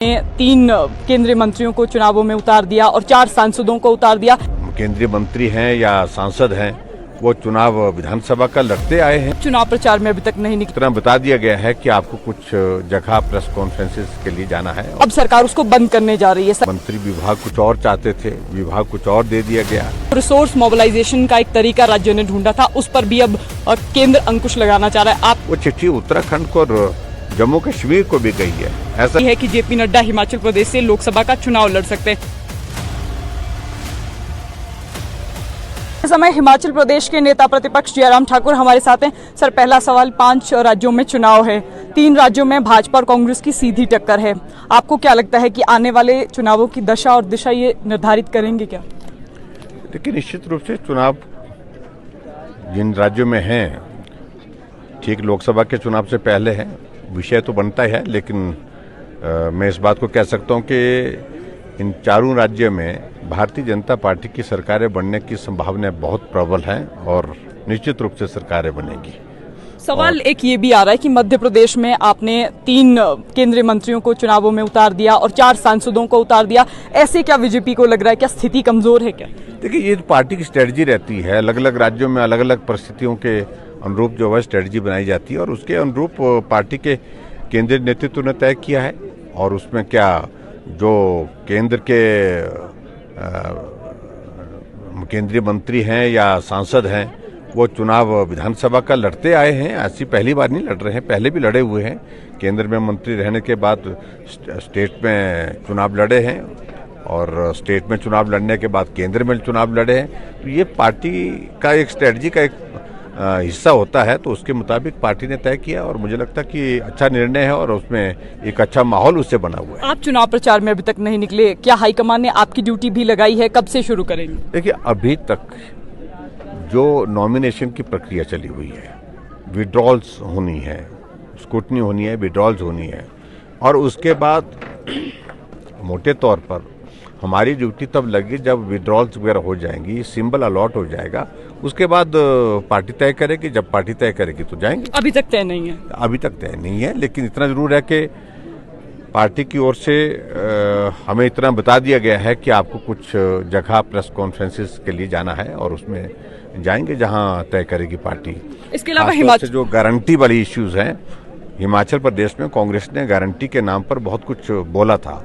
तीन केंद्रीय मंत्रियों को चुनावों में उतार दिया और 4 सांसदों को उतार दिया। केंद्रीय मंत्री हैं या सांसद हैं, वो चुनाव विधानसभा का लड़ते आए हैं। चुनाव प्रचार में अभी तक नहीं निकले। इतना बता दिया गया है कि आपको कुछ जगह प्रेस कॉन्फ्रेंसेस के लिए जाना है। अब सरकार उसको बंद करने जा रही है। मंत्री विभाग कुछ और चाहते थे, विभाग कुछ और दे दिया गया। रिसोर्स मोबिलाइजेशन का एक तरीका राज्यों ने ढूंढा था, उस पर भी अब केंद्र अंकुश लगाना चाह रहा है। आप वो चिट्ठी उत्तराखंड को और जम्मू कश्मीर को भी गई है। ऐसा है कि जेपी नड्डा हिमाचल प्रदेश से लोकसभा का चुनाव लड़ सकते हैं। इस समय हिमाचल प्रदेश के नेता प्रतिपक्ष जयराम ठाकुर हमारे साथ हैं। सर, पहला सवाल, 5 राज्यों में चुनाव है, 3 राज्यों में भाजपा और कांग्रेस की सीधी टक्कर है। आपको क्या लगता है कि आने वाले चुनावों की दशा और दिशा ये निर्धारित करेंगे क्या? देखिए, निश्चित रूप से चुनाव जिन राज्यों में हैं, ठीक लोकसभा के चुनाव से पहले है, विषय तो बनता है, लेकिन मैं इस बात को कह सकता हूं कि इन चारों राज्यों में भारतीय जनता पार्टी की सरकारें बनने की संभावना बहुत प्रबल है और निश्चित रूप से सरकारें बनेगी। सवाल एक ये भी आ रहा है कि मध्य प्रदेश में आपने 3 केंद्रीय मंत्रियों को चुनावों में उतार दिया और 4 सांसदों को उतार दिया। ऐसे क्या बीजेपी को लग रहा है, क्या स्थिति कमजोर है क्या? देखिए, ये पार्टी की स्ट्रेटजी रहती है, अलग अलग राज्यों में अलग अलग परिस्थितियों के अनुरूप जो है स्ट्रेटजी बनाई जाती है और उसके अनुरूप पार्टी के केंद्रीय नेतृत्व ने तय किया है। और उसमें क्या जो केंद्र के केंद्रीय मंत्री हैं या सांसद हैं, वो चुनाव विधानसभा का लड़ते आए हैं। ऐसी पहली बार नहीं लड़ रहे हैं, पहले भी लड़े हुए हैं। केंद्र में मंत्री रहने के बाद स्टेट में चुनाव लड़े हैं और स्टेट में चुनाव लड़ने के बाद केंद्र में चुनाव लड़े हैं। तो ये पार्टी का एक स्ट्रेटजी का एक हिस्सा होता है, तो उसके मुताबिक पार्टी ने तय किया और मुझे लगता है कि अच्छा निर्णय है और उसमें एक अच्छा माहौल उससे बना हुआ है। आप चुनाव प्रचार में अभी तक नहीं निकले, क्या हाईकमान ने आपकी ड्यूटी भी लगाई है? कब से शुरू करेंगे? देखिए, अभी तक जो नॉमिनेशन की प्रक्रिया चली हुई है, विड्रॉल्स होनी है, स्क्रूटनी होनी है, विड्रॉल्स होनी है और उसके बाद मोटे तौर पर हमारी ड्यूटी तब लगी जब विड्रॉल्स वगैरह हो जाएंगी, सिंबल अलॉट हो जाएगा, उसके बाद पार्टी तय करेगी। जब पार्टी तय करेगी तो जाएंगे। अभी तक तय नहीं है? अभी तक तय नहीं है, लेकिन इतना जरूर है कि पार्टी की ओर से हमें इतना बता दिया गया है कि आपको कुछ जगह प्रेस कॉन्फ्रेंसेस के लिए जाना है और उसमें जाएंगे जहां तय करेगी पार्टी। इसके अलावा हिमाचल जो गारंटी वाली इश्यूज हैं, हिमाचल प्रदेश में कांग्रेस ने गारंटी के नाम पर बहुत कुछ बोला था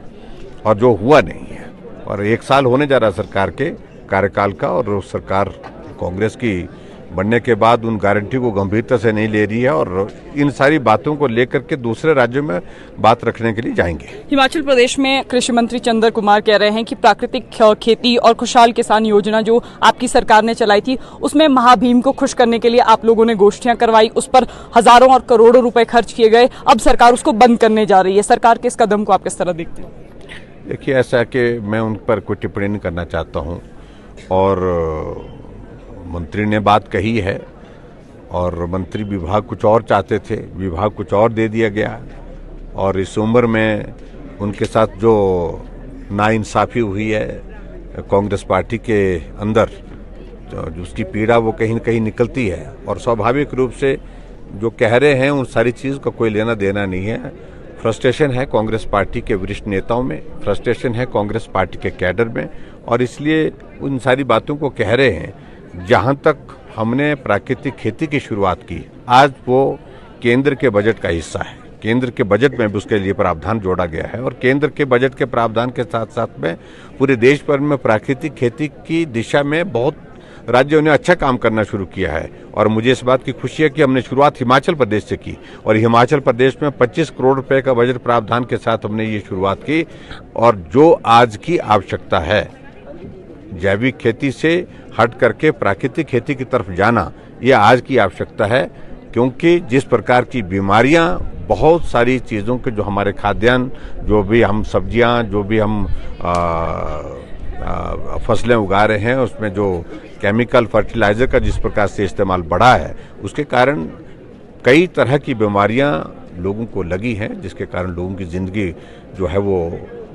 और जो हुआ नहीं है। और 1 साल होने जा रहा सरकार के कार्यकाल का और सरकार कांग्रेस की बनने के बाद उन गारंटी को गंभीरता से नहीं ले रही है और इन सारी बातों को लेकर के दूसरे राज्यों में बात रखने के लिए जाएंगे। हिमाचल प्रदेश में कृषि मंत्री चंद्र कुमार कह रहे हैं कि प्राकृतिक खेती और खुशहाल किसान योजना जो आपकी सरकार ने चलाई थी, उसमें महाभीम को खुश करने के लिए आप लोगों ने गोष्ठियां करवाई, उस पर हजारों और करोड़ों रुपए खर्च किए गए। अब सरकार उसको बंद करने जा रही है। सरकार के इस कदम को आप किस तरह देखते हैं? देखिए, ऐसा है कि मैं उन पर कोई टिप्पणी नहीं करना चाहता हूं और मंत्री ने बात कही है और मंत्री विभाग कुछ और चाहते थे, विभाग कुछ और दे दिया गया और इस उम्र में उनके साथ जो नाइंसाफ़ी हुई है कांग्रेस पार्टी के अंदर, जो उसकी पीड़ा वो कहीं न कहीं निकलती है और स्वाभाविक रूप से जो कह रहे हैं उन सारी चीज़ का कोई लेना देना नहीं है। फ्रस्ट्रेशन है कांग्रेस पार्टी के वरिष्ठ नेताओं में, फ्रस्ट्रेशन है कांग्रेस पार्टी के कैडर में और इसलिए उन सारी बातों को कह रहे हैं। जहां तक हमने प्राकृतिक खेती की शुरुआत की, आज वो केंद्र के बजट का हिस्सा है। केंद्र के बजट में भी उसके लिए प्रावधान जोड़ा गया है और केंद्र के बजट के प्रावधान के साथ साथ में पूरे देश भर में प्राकृतिक खेती की दिशा में बहुत राज्यों ने अच्छा काम करना शुरू किया है। और मुझे इस बात की खुशी है कि हमने शुरुआत हिमाचल प्रदेश से की और हिमाचल प्रदेश में 25 करोड़ रुपए का बजट प्रावधान के साथ हमने ये शुरुआत की। और जो आज की आवश्यकता है, जैविक खेती से हट करके प्राकृतिक खेती की तरफ जाना, ये आज की आवश्यकता है, क्योंकि जिस प्रकार की बीमारियां बहुत सारी चीज़ों के, जो हमारे खाद्यान्न, जो भी हम सब्जियां, जो भी हम फसलें उगा रहे हैं, उसमें जो केमिकल फर्टिलाइजर का जिस प्रकार से इस्तेमाल बढ़ा है, उसके कारण कई तरह की बीमारियां लोगों को लगी हैं, जिसके कारण लोगों की ज़िंदगी जो है वो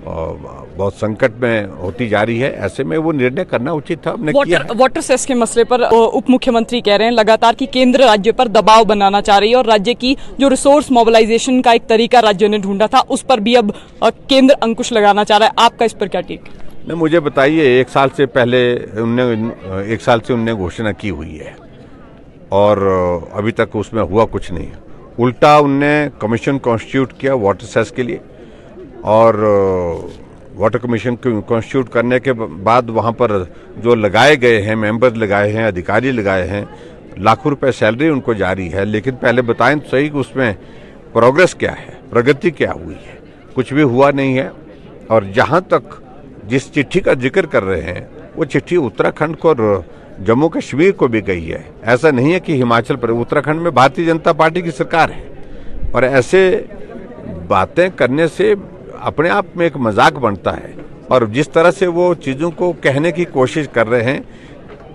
बहुत संकट में होती जा रही है, ऐसे में वो निर्णय करना उचित था, हमने किया है। वाटर सेस के मसले पर उप मुख्यमंत्री कह रहे हैं लगातार कि केंद्र राज्य पर दबाव बनाना चाह रही है और राज्य की जो रिसोर्स मोबिलाइजेशन का एक तरीका राज्य ने ढूंढा था उस पर भी अब केंद्र अंकुश लगाना चाह रहा है। आपका इस पर क्या टेक? नहीं, मुझे बताइए, एक साल से उनने घोषणा की हुई है और अभी तक उसमें हुआ कुछ नहीं। उल्टा उनने कमीशन कॉन्स्टिट्यूट किया वाटर सेस के लिए और वाटर कमीशन कॉन्स्टिट्यूट करने के बाद वहाँ पर जो लगाए गए हैं, मेंबर लगाए हैं, अधिकारी लगाए हैं, लाखों रुपए सैलरी उनको जारी है, लेकिन पहले बताएं तो सही कि उसमें प्रोग्रेस क्या है, प्रगति क्या हुई है? कुछ भी हुआ नहीं है। और जहाँ तक जिस चिट्ठी का जिक्र कर रहे हैं वो चिट्ठी उत्तराखंड को और जम्मू कश्मीर को भी गई है। ऐसा नहीं है कि हिमाचल प्रदेश, उत्तराखंड में भारतीय जनता पार्टी की सरकार है और ऐसे बातें करने से अपने आप में एक मजाक बनता है। और जिस तरह से वो चीज़ों को कहने की कोशिश कर रहे हैं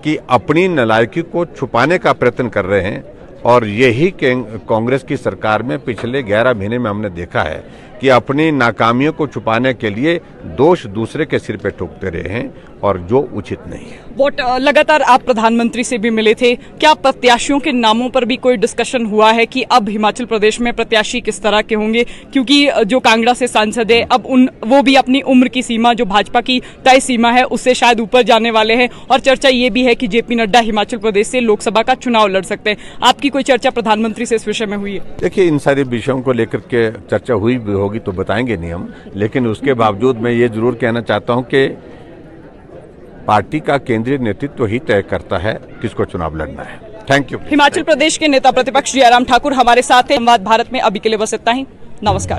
कि अपनी नालायकी को छुपाने का प्रयत्न कर रहे हैं, और यही कांग्रेस की सरकार में पिछले 11 महीने में हमने देखा है कि अपनी नाकामियों को छुपाने के लिए दोष दूसरे के सिर पे ठोकते रहे हैं और जो उचित नहीं है। लगातार आप प्रधानमंत्री से भी मिले थे, क्या प्रत्याशियों के नामों पर भी कोई डिस्कशन हुआ है कि अब हिमाचल प्रदेश में प्रत्याशी किस तरह के होंगे? क्योंकि जो कांगड़ा से सांसद है अब वो भी अपनी उम्र की सीमा, जो भाजपा की तय सीमा है, उससे शायद ऊपर जाने वाले हैं और चर्चा ये भी है कि जेपी नड्डा हिमाचल प्रदेश से लोकसभा का चुनाव लड़ सकते हैं। आपकी कोई चर्चा प्रधानमंत्री से इस विषय में हुई है? देखिए, इन सारे विषयों को लेकर के चर्चा हुई भी होगी तो बताएंगे नहीं हम, लेकिन उसके बावजूद मैं ये जरूर कहना चाहता हूं कि पार्टी का केंद्रीय नेतृत्व ही तय करता है किसको चुनाव लड़ना है। Thank you. हिमाचल प्रदेश के नेता प्रतिपक्ष जयराम ठाकुर हमारे साथ हैं। संवाद भारत में अभी के लिए बस इतना ही। नमस्कार।